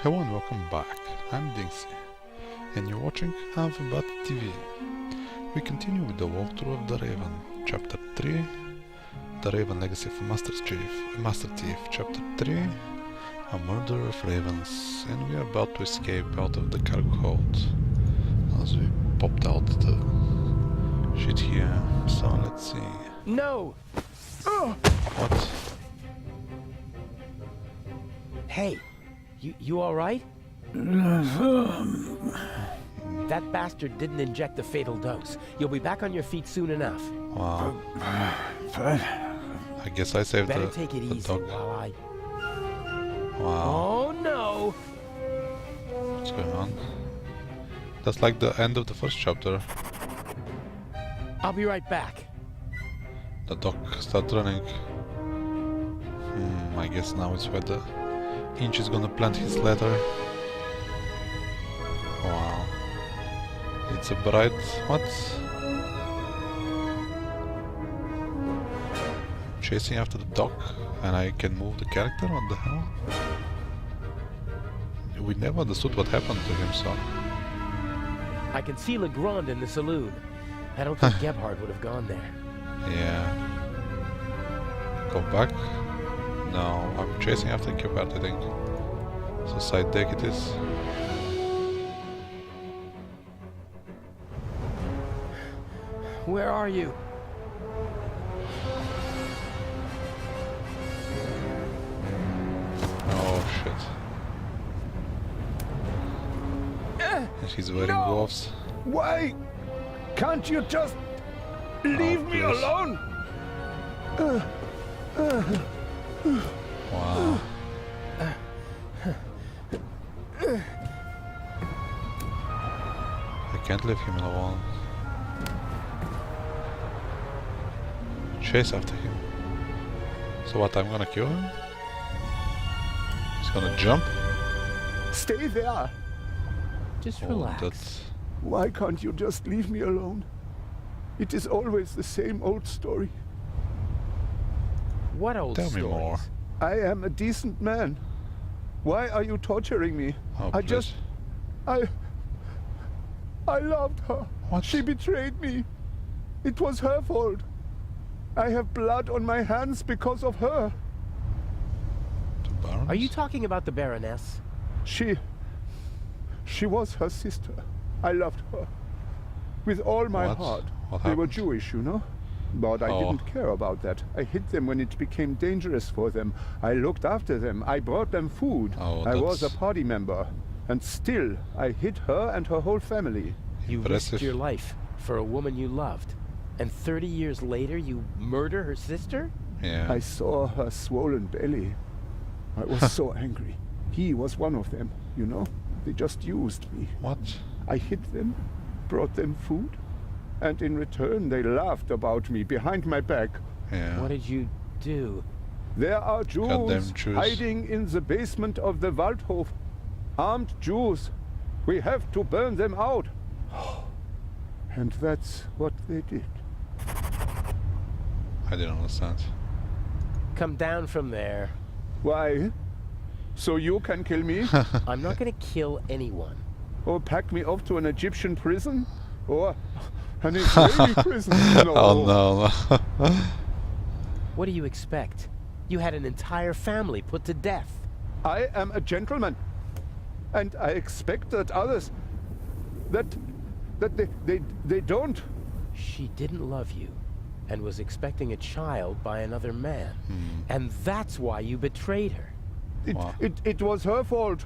Hello and welcome back. I'm DinXy, and you're watching Alphabet TV. We continue with the walkthrough of The Raven, Chapter 3, The Raven Legacy of Master Thief, Chapter 3, A Murder of Ravens, and we are about to escape out of the cargo hold as we popped out the shit here. So let's see. No! What? Hey, you all right? That bastard didn't inject the fatal dose. You'll be back on your feet soon enough. Wow. I guess I saved Better the take it easy dog. while I... Wow. Oh no! What's going on? That's like the end of the first chapter. I'll be right back. The dog started running. I guess now it's where the Inch is gonna plant his ladder. Wow. It's a bright... what? Chasing after the dog and I can move the character? What the hell? We never understood what happened to him, so... I can see Legrand in the saloon. I don't think Gebhardt would have gone there. Yeah. Go back? No, I'm chasing after Gebhardt, I think. So side deck it is. Where are you? Oh shit. And she's wearing gloves. Why can't you just leave me please. alone? Wow. I can't leave him alone. Chase after him. So what, I'm gonna kill him? He's gonna jump? Stay there. Just Oh, relax. that's... Why can't you just leave me alone? It is always the same old story. What old Tell me stories? more. I am a decent man. Why are you torturing me? Oh, I please. just... I loved her. What? She betrayed me. It was her fault. I have blood on my hands because of her. The Barons? Are you talking about the Baroness? She was her sister. I loved her. With all my What? heart. What They were happened? Jewish, you know? But I Oh. didn't care about that. I hid them when it became dangerous for them. I looked after them. I brought them food. Oh, I was a that's- party member. And still, I hid her and her whole family. You Impressive. risked your life for a woman you loved. And 30 years later, you murder her sister? Yeah. I saw her swollen belly. I was so angry. He was one of them, you know? They just used me. What? I hid them, brought them food, and in return they laughed about me behind my back. Yeah. What did you do? There are Goddamn Jews Jews. hiding in the basement of the Waldhof. Armed Jews. We have to burn them out. And that's what they did. I didn't understand. Come down from there. Why? So you can kill me? I'm not gonna kill anyone. Or pack me off to an Egyptian prison? Or an Israeli prison? No. Oh no. What do you expect? You had an entire family put to death. I am a gentleman. And I expect that others... that they don't. She didn't love you and was expecting a child by another man. And that's why you betrayed her. Wow. It was her fault.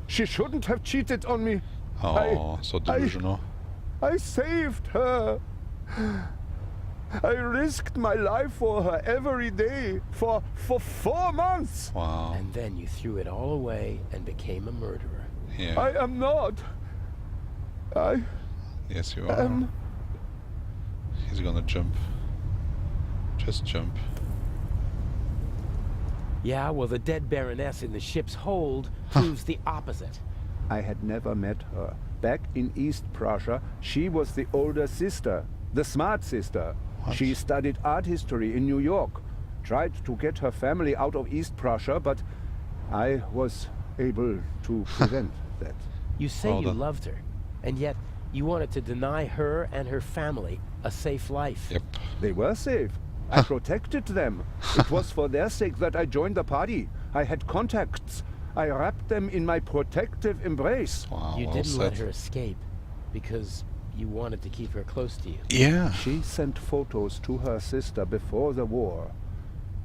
She shouldn't have cheated on me. Oh, so delusional. I saved her. I risked my life for her every day for 4 months. Wow. And then you threw it all away and became a murderer. Yeah. I am not. I Yes, you are. am... He's gonna jump. Just jump. Yeah, well, the dead Baroness in the ship's hold proves the opposite. I had never met her. Back in East Prussia, she was the older sister, the smart sister. What? She studied art history in New York. Tried to get her family out of East Prussia, but I was able to prevent that. You say Well you done. loved her, and yet you wanted to deny her and her family a safe life. Yep. They were safe. I protected them. It was for their sake that I joined the party. I had contacts. I wrapped them in my protective embrace. Wow, You well didn't let said. her escape because you wanted to keep her close to you. Yeah. She sent photos to her sister before the war.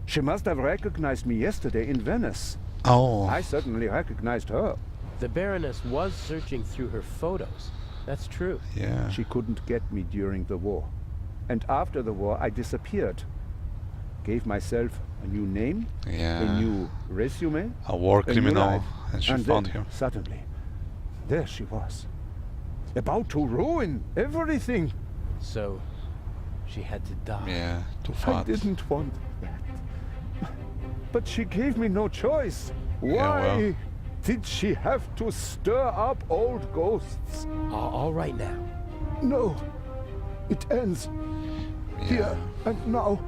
She must have recognized me yesterday in Venice. Oh. I certainly recognized her. The Baroness was searching through her photos. That's true. Yeah. She couldn't get me during the war. And after the war, I disappeared. Gave myself a new name, Yeah. a new resume, A war a new criminal, life. and she And found then, him. suddenly, there she was. About to ruin everything. So she had to die. Yeah. Too I fat. didn't want that. But she gave me no choice. Why Yeah, well. did she have to stir up old ghosts? All right now. No. It ends here Yeah. and now.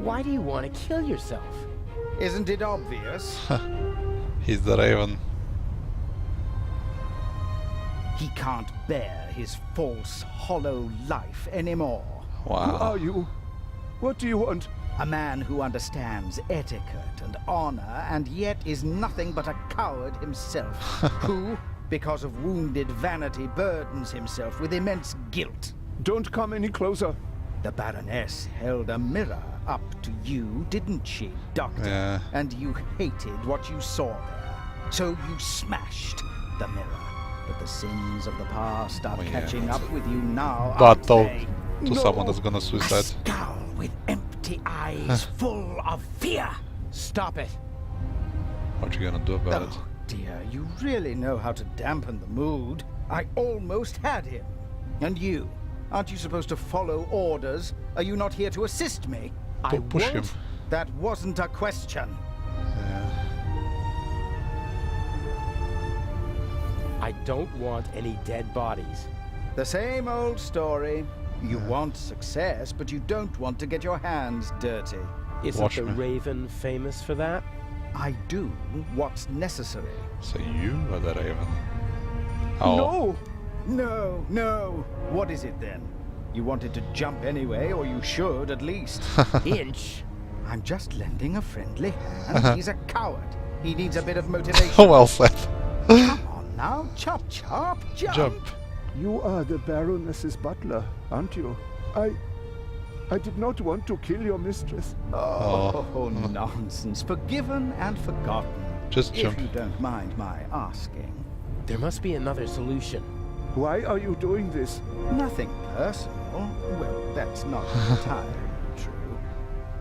Why do you want to kill yourself? Isn't it obvious? He's the Raven. He can't bear his false, hollow life anymore. Who Wow. are you? What do you want? A man who understands etiquette and honor, and yet is nothing but a coward himself, who, because of wounded vanity, burdens himself with immense guilt. Don't come any closer. The Baroness held a mirror up to you, didn't she, Doctor? Yeah. And you hated what you saw there. So you smashed the mirror. But the sins of the past are Oh, yeah, catching that's up with you now, Bad aren't talk they? to No. someone that's gonna A suicide. scowl with empty eyes full of fear. Stop it. What you gonna do about it? Oh dear, you really know how to dampen the mood. I almost had him. And you? Aren't you supposed to follow orders? Are you not here to assist me? I Push him. won't. That wasn't a question. Yeah. I don't want any dead bodies. The same old story. You want success, but you don't want to get your hands dirty. Isn't Watch the me. Raven famous for that? I do what's necessary. So you are the Raven. Oh. No! No, no. What is it then? You wanted to jump anyway, or you should at least. Inch. I'm just lending a friendly hand. He's a coward. He needs a bit of motivation. Oh, well said. Come on now, chop chop, jump. Jump. You are the Baroness's butler, aren't you? I did not want to kill your mistress. Oh, nonsense. Forgiven and forgotten. Just If jump. you don't mind my asking. There must be another solution. Why are you doing this? Nothing personal. Well, that's not entirely true.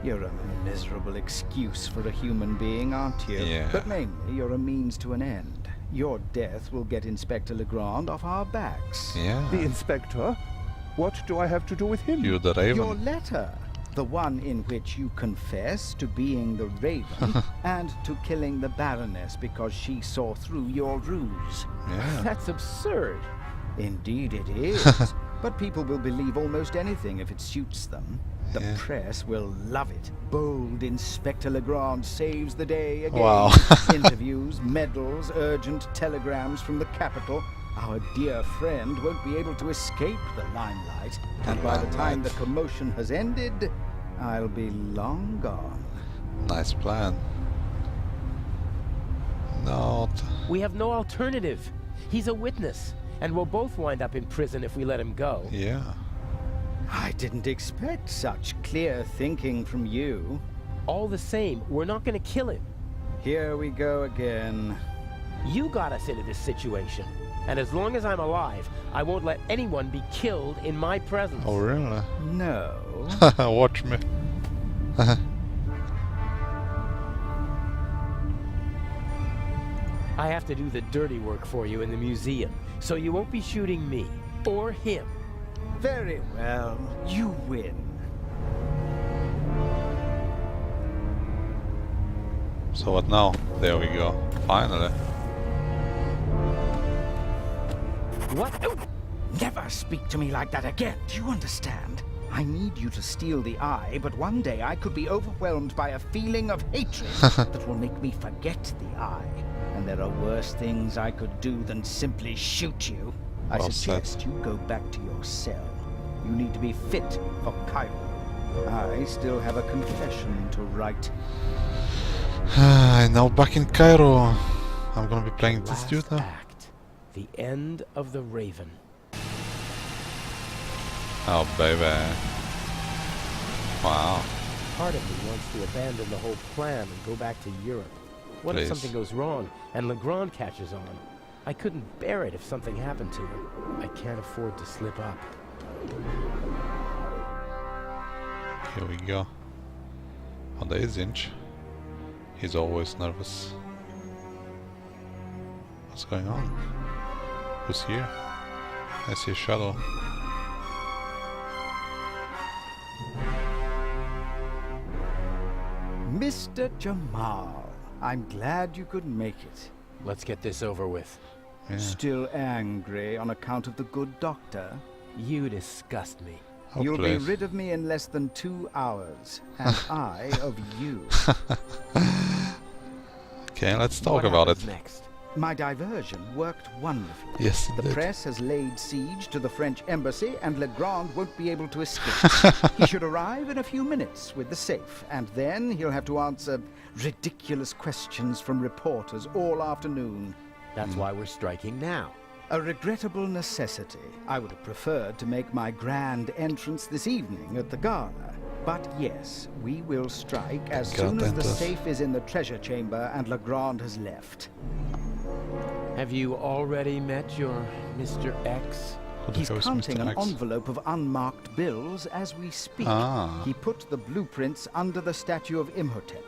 You're a miserable excuse for a human being, aren't you? Yeah. But mainly, you're a means to an end. Your death will get Inspector Legrand off our backs. Yeah. The inspector? What do I have to do with him? You the Your Raven. letter. The one in which you confess to being the Raven and to killing the Baroness because she saw through your ruse. Yeah. That's absurd. Indeed it is. But people will believe almost anything if it suits them. The Yeah. press will love it. Bold Inspector Legrand saves the day again. Wow. Interviews, medals, urgent telegrams from the capital. Our dear friend won't be able to escape the limelight. And by the time the commotion has ended, I'll be long gone. Nice plan. No. We have no alternative. He's a witness, and we'll both wind up in prison if we let him go. Yeah. I didn't expect such clear thinking from you. All the same, we're not going to kill him. Here we go again. You got us into this situation. And as long as I'm alive, I won't let anyone be killed in my presence. Oh, really? No. Watch me. I have to do the dirty work for you in the museum, so you won't be shooting me or him. Very well. You win. So what now? There we go. Finally. What? Oh, Never speak to me like that again. Do you understand? I need you to steal the eye, but one day I could be overwhelmed by a feeling of hatred that will make me forget the eye. and there are worse things I could do than simply shoot you. I Well suggest you go back to your cell. You need to be fit for Cairo. I still have a confession to write. And now back in Cairo. I'm gonna be playing this dude Last now. act. The end of the Raven. Oh, baby. Wow. Part of me wants to abandon the whole plan and go back to Europe. What Please. if something goes wrong and Legrand catches on? I couldn't bear it if something happened to him. I can't afford to slip up. Here we go. Oh, there is Inch. He's always nervous. What's going on? Who's here? I see a shadow. Mr. Jamal, I'm glad you could make it. Let's get this over with. Yeah. Still angry on account of the good doctor? You disgust me. Oh, You'll please. be rid of me in less than 2 hours, and I of you. Okay, let's talk What about it. happens next? My diversion worked wonderfully. Yes, it The did. press has laid siege to the French embassy, and Legrand won't be able to escape. He should arrive in a few minutes with the safe, and then he'll have to answer ridiculous questions from reporters all afternoon. That's why we're striking now. A regrettable necessity. I would have preferred to make my grand entrance this evening at the gala. But yes, we will strike as soon as the entrance. safe is in the treasure chamber and Legrand has left. Have you already met your Mr. X? Who the He's hell is counting Mr. an X? envelope of unmarked bills as we speak. Ah. He put the blueprints under the statue of Imhotep.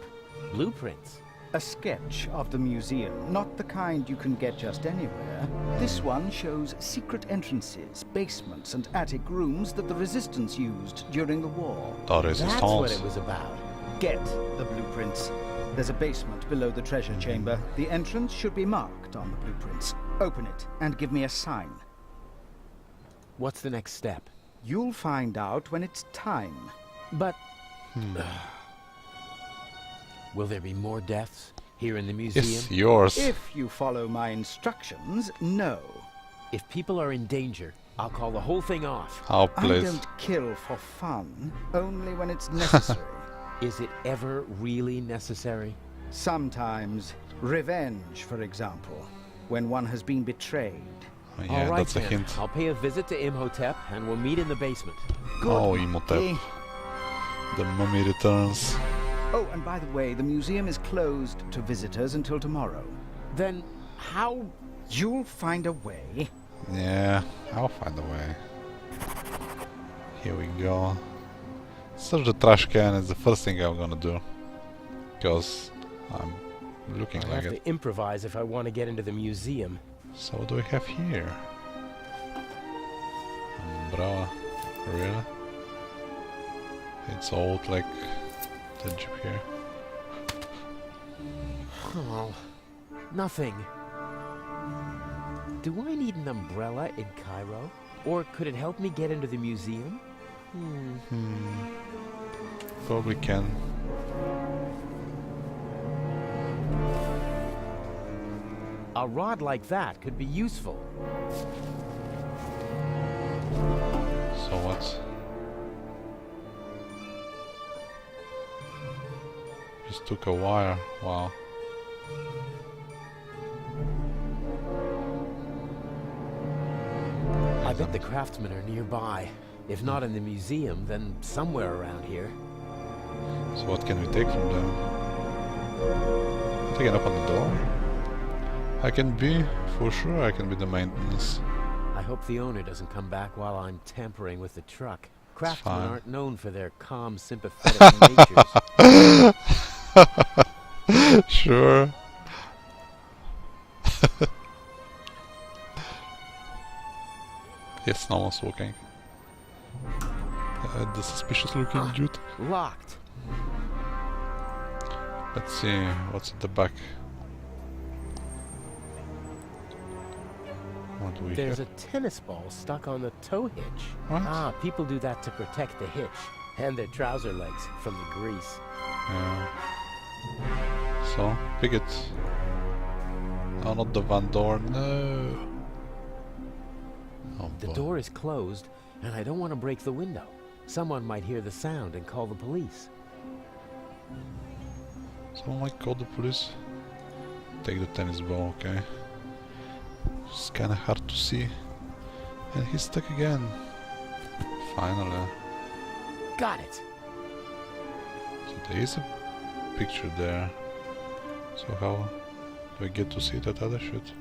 Blueprints. A sketch of the museum, not the kind you can get just anywhere. This one shows secret entrances, basements, and attic rooms that the resistance used during the war. The That's what Resistance. it was about. Get the blueprints. There's a basement below the treasure chamber. The entrance should be marked on the blueprints. Open it and give me a sign. What's the next step? You'll find out when it's time. But... Will there be more deaths here in the museum? Yes, yours. If you follow my instructions, no. If people are in danger, I'll call the whole thing off. Oh, I please. don't kill for fun, only when it's necessary. Is it ever really necessary? Sometimes. Revenge, for example, when one has been betrayed. Oh, yeah, All right, that's a then. hint. I'll pay a visit to Imhotep, and we'll meet in the basement. Good, Oh, Monkey. Imhotep. The mummy returns. Oh, and by the way, the museum is closed to visitors until tomorrow. Then how... You'll find a way. Yeah, I'll find a way. Here we go. Search the trash can is the first thing I'm gonna do. Because I'm looking I like have it. to improvise if I want to get into the museum. So what do we have here? Umbrella. Really? It's old like the jeep here. Oh, nothing. Do I need an umbrella in Cairo? Or could it help me get into the museum? Probably can. A rod like that could be useful. So what? Just took a wire. Wow. I bet the craftsmen are nearby. If not in the museum, then somewhere around here. So what can we take from them? They can open the door. I can be, for sure I can be the maintenance. I hope the owner doesn't come back while I'm tampering with the truck. Craftsmen fine. aren't known for their calm, sympathetic natures. Sure. Yes, no one's walking. The suspicious looking dude. Locked. Let's see what's at the back. What do we There's have? a tennis ball stuck on the tow hitch. What? Ah, people do that to protect the hitch and their trouser legs from the grease. Yeah. So, pick it. Oh, not the van door, no. Oh, The boy. door is closed, and I don't want to break the window. Someone might hear the sound and call the police. Someone might call the police. Take the tennis ball, okay. It's kinda hard to see. And he's stuck again. Finally. Got it! So there is a picture there. So how do I get to see that other shit?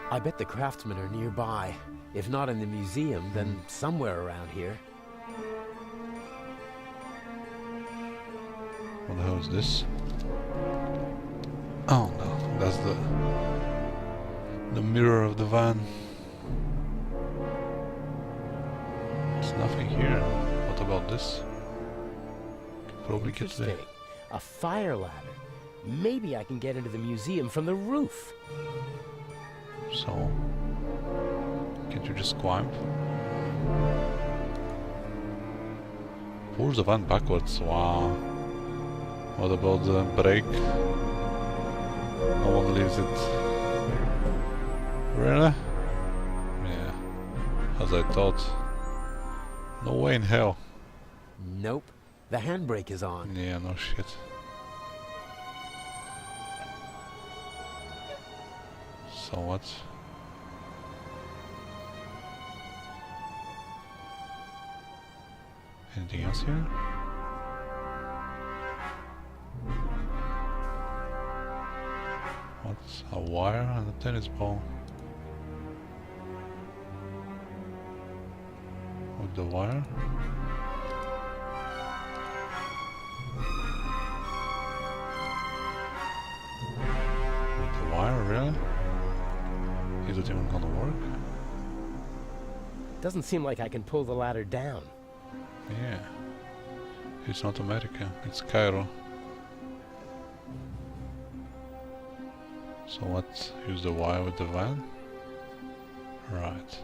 I bet the craftsmen are nearby. If not in the museum, then somewhere around here. What the hell is this? Oh no, that's the mirror of the van. There's nothing here. What about this? Can probably get there. Interesting. A fire ladder. Maybe I can get into the museum from the roof. So, can't you just climb? Push the van backwards. Wow. What about the brake? No one leaves it. Really? Yeah. As I thought. No way in hell. Nope. The handbrake is on. Yeah, no shit. So what? Anything else here? What's a wire and a tennis ball? With the wire? With the wire, really? Is it even gonna work? Doesn't seem like I can pull the ladder down. Yeah. It's not America, it's Cairo. So what? Use the wire with the van? Right.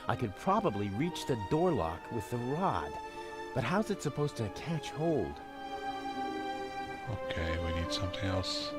I could probably reach the door lock with the rod. But how's it supposed to catch hold? Okay, we need something else.